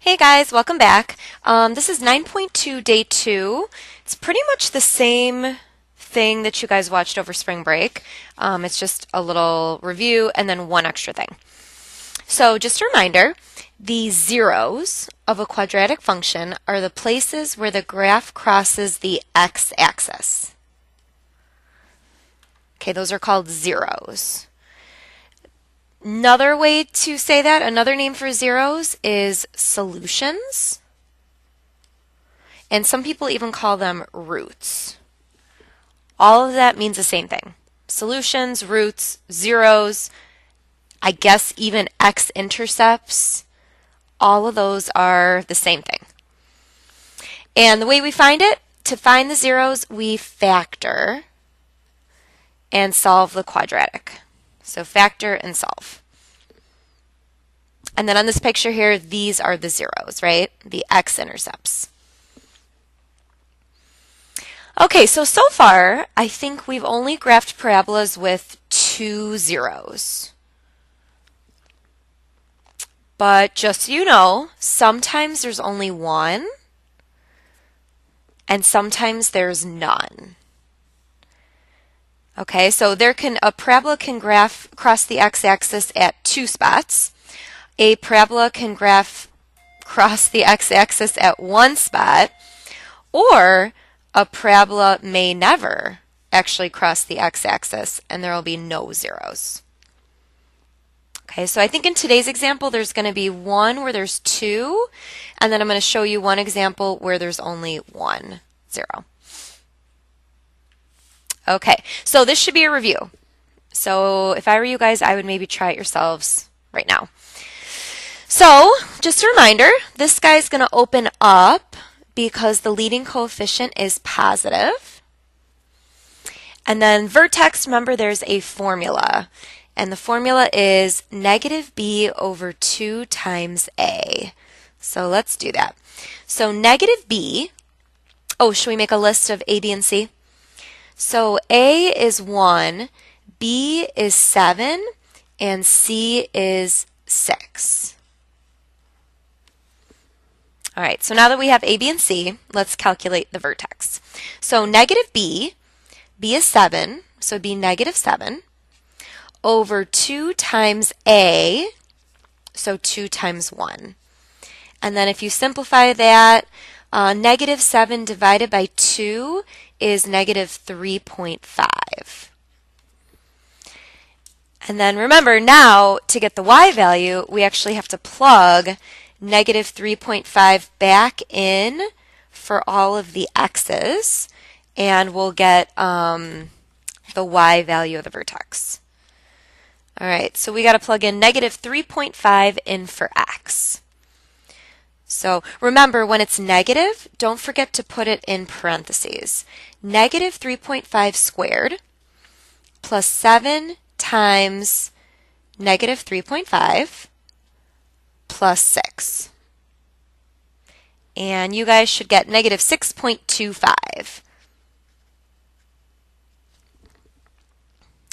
Hey guys, welcome back. This is 9.2 day 2. It's pretty much the same thing that you guys watched over spring break. It's just a little review and then one extra thing. So just a reminder, the zeros of a quadratic function are the places where the graph crosses the x-axis. Okay, those are called zeros. Another way to say that, another name for zeros is solutions. And some people even call them roots. All of that means the same thing. Solutions, roots, zeros, I guess even x-intercepts, all of those are the same thing. And the way we find it, to find the zeros, we factor and solve the quadratic. So factor and solve. And then on this picture here, these are the zeros, right? The x-intercepts. Okay, so far, I think we've only graphed parabolas with 2 zeros. But just so you know, sometimes there's only one, and sometimes there's none. Okay, so a parabola can cross the x-axis at 2 spots. A parabola can cross the x-axis at 1 spot, or a parabola may never actually cross the x-axis, and there will be no zeros. Okay, so I think in today's example, there's going to be one where there's 2, and then I'm going to show you one example where there's only 1 zero. Okay, so this should be a review. So if I were you guys, I would maybe try it yourselves right now. So just a reminder, this guy's going to open up because the leading coefficient is positive. And then vertex, remember there's a formula. And the formula is negative b over 2 times a. So let's do that. So negative b, should we make a list of a, b, and c? So A is 1, B is 7, and C is 6. All right, so now that we have A, B, and C, let's calculate the vertex. So negative B is 7, so it'd be negative 7, over 2 times A, so 2 times 1. And then if you simplify that, negative 7 divided by 2 is negative 3.5. And then remember, now to get the y value, we actually have to plug negative 3.5 back in for all of the x's, and we'll get the y value of the vertex. All right, so we got to plug in negative 3.5 in for x. So remember, when it's negative, don't forget to put it in parentheses. Negative 3.5 squared plus 7 times negative 3.5 plus 6. And you guys should get negative 6.25.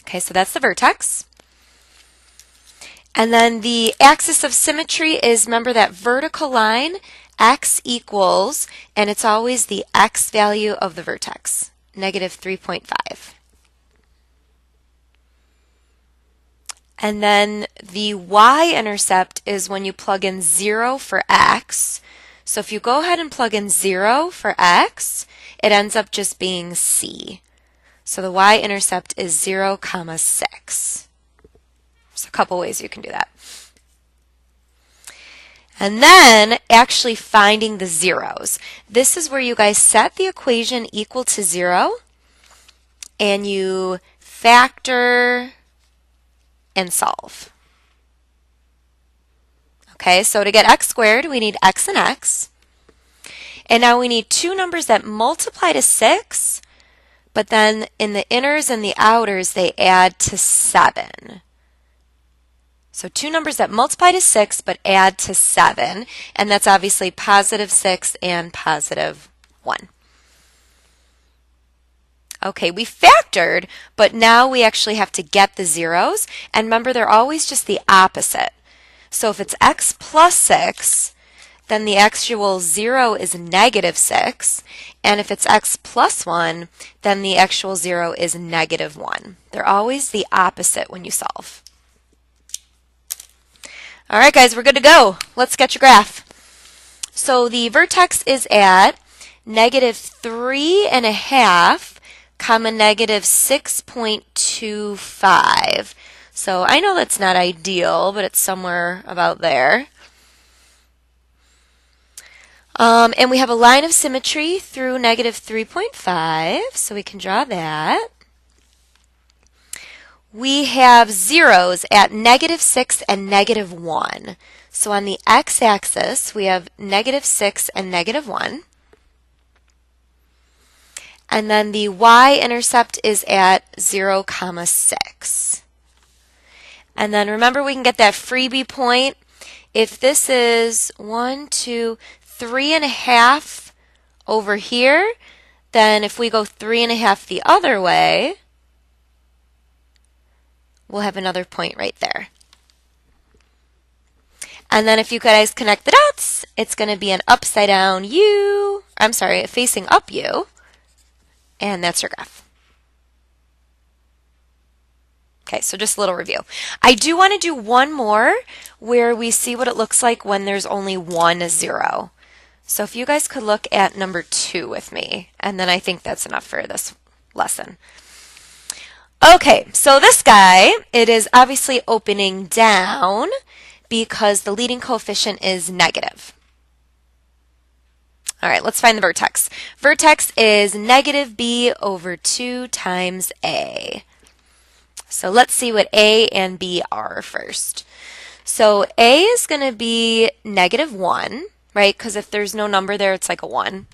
Okay, so that's the vertex. And then the axis of symmetry is, remember that vertical line, x equals, and it's always the x value of the vertex, negative 3.5. And then the y-intercept is when you plug in 0 for x. So if you go ahead and plug in 0 for x, it ends up just being c. So the y-intercept is 0, 6. There's a couple ways you can do that. And then actually finding the zeros. This is where you guys set the equation equal to 0 and you factor and solve. Okay, so to get x squared, we need x and x. And now we need two numbers that multiply to 6, but then in the inners and the outers, they add to 7. So two numbers that multiply to 6 but add to 7, and that's obviously positive 6 and positive 1. Okay, we factored, but now we actually have to get the zeros, and remember they're always just the opposite. So if it's x plus 6, then the actual 0 is negative 6. And if it's x plus 1, then the actual 0 is negative 1. They're always the opposite when you solve. All right, guys, we're good to go. Let's get your graph. So the vertex is at negative 3.5, comma negative 6.25. So I know that's not ideal, but it's somewhere about there. And we have a line of symmetry through negative 3.5, so we can draw that. We have zeros at negative 6 and negative 1. So on the x-axis, we have negative 6 and negative 1. And then the y-intercept is at 0, 6. And then remember, we can get that freebie point. If this is 1, 2, 3.5 over here, then if we go 3.5 the other way, we'll have another point right there. And then if you guys connect the dots, it's going to be an upside down U, I'm sorry, facing up U, and that's your graph. Okay, so just a little review. I do want to do one more where we see what it looks like when there's only one 0. So if you guys could look at number 2 with me, and then I think that's enough for this lesson. Okay, so this guy, it is obviously opening down because the leading coefficient is negative. All right, let's find the vertex. Vertex is negative b over 2 times a. So let's see what a and b are first. So a is going to be negative 1, right? Because if there's no number there, it's like a 1.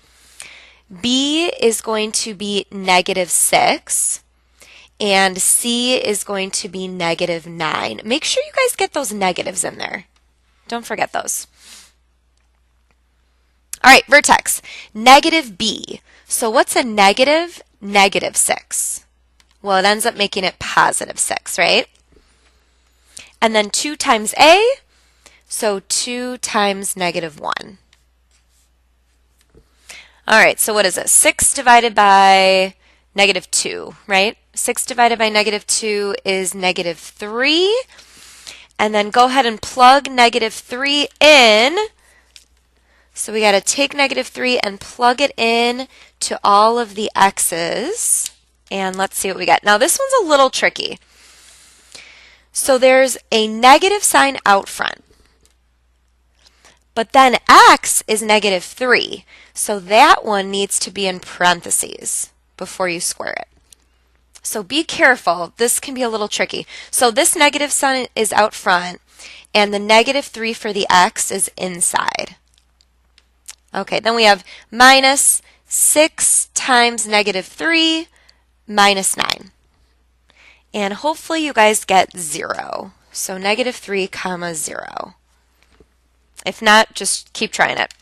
B is going to be negative 6. And C is going to be negative 9. Make sure you guys get those negatives in there. Don't forget those. All right, vertex, negative B. So what's a negative? Negative 6. Well, it ends up making it positive 6, right? And then 2 times A, so 2 times negative 1. All right, so what is it? 6 divided by negative 2, right? 6 divided by negative 2 is negative 3. And then go ahead and plug negative 3 in. So we got to take negative 3 and plug it in to all of the x's. And let's see what we get. Now this one's a little tricky. So there's a negative sign out front. But then x is negative 3. So that one needs to be in parentheses before you square it. So be careful. This can be a little tricky. So this negative sign is out front, and the negative 3 for the x is inside. Okay, then we have minus 6 times negative 3 minus 9. And hopefully you guys get 0. So negative 3 comma 0. If not, just keep trying it.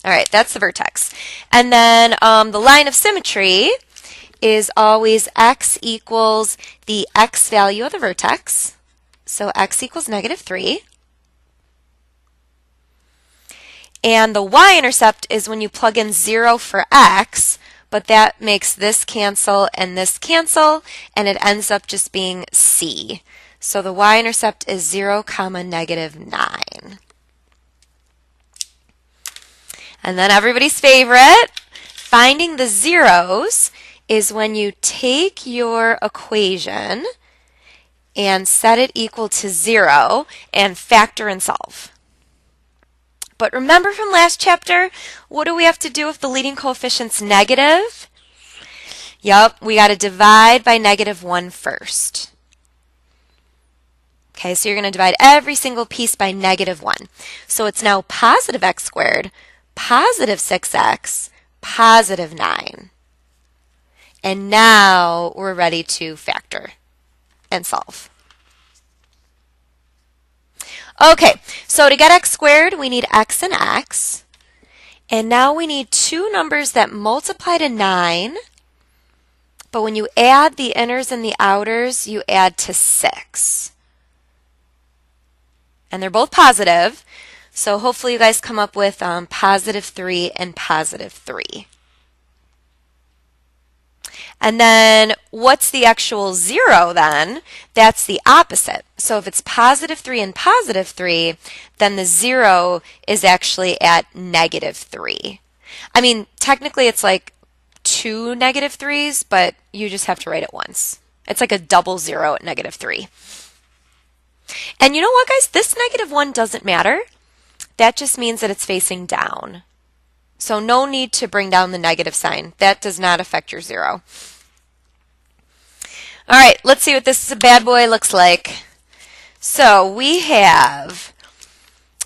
All right, that's the vertex. And then the line of symmetry is always x equals the x value of the vertex. So x equals negative 3. And the y-intercept is when you plug in 0 for x, but that makes this cancel, and it ends up just being c. So the y-intercept is 0, negative 9. And then everybody's favorite, finding the zeros, is when you take your equation and set it equal to 0 and factor and solve. But remember from last chapter, what do we have to do if the leading coefficient's negative? Yep, we got to divide by negative 1 first. Okay, so you're going to divide every single piece by negative 1. So it's now positive x squared, positive 6x, positive 9. And now we're ready to factor and solve. Okay, so to get x squared, we need x and x. And now we need two numbers that multiply to 9. But when you add the inners and the outers, you add to 6. And they're both positive. So hopefully you guys come up with positive 3 and positive 3. And then what's the actual 0 then? That's the opposite. So if it's positive 3 and positive 3, then the 0 is actually at negative 3. I mean, technically it's like 2 negative 3's, but you just have to write it once. It's like a double 0 at negative 3. And you know what, guys? This negative 1 doesn't matter. That just means that it's facing down. So no need to bring down the negative sign. That does not affect your 0. All right, let's see what this bad boy looks like. So we have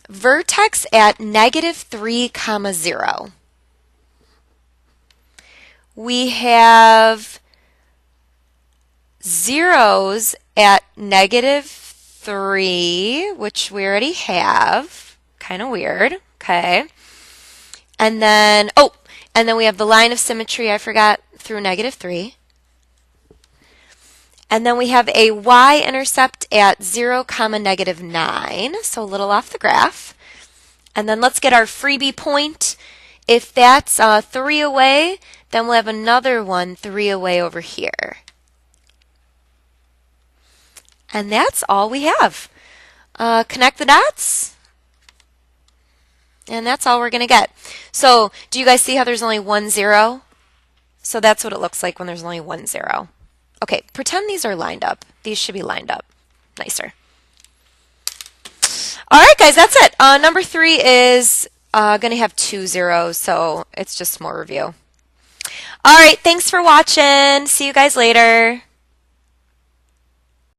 vertex at negative 3, 0. We have zeros at negative 3, which we already have. Kind of weird. Okay. And then, and then we have the line of symmetry, I forgot, through negative 3. And then we have a y-intercept at 0, negative 9, so a little off the graph. And then let's get our freebie point. If that's 3 away, then we'll have another one 3 away over here. And that's all we have. Connect the dots. And that's all we're going to get. So do you guys see how there's only 1 0? So that's what it looks like when there's only 1 0. Okay, pretend these are lined up. These should be lined up nicer. All right, guys, that's it. Number 3 is going to have 2 zeros, so it's just more review. All right, thanks for watching. See you guys later.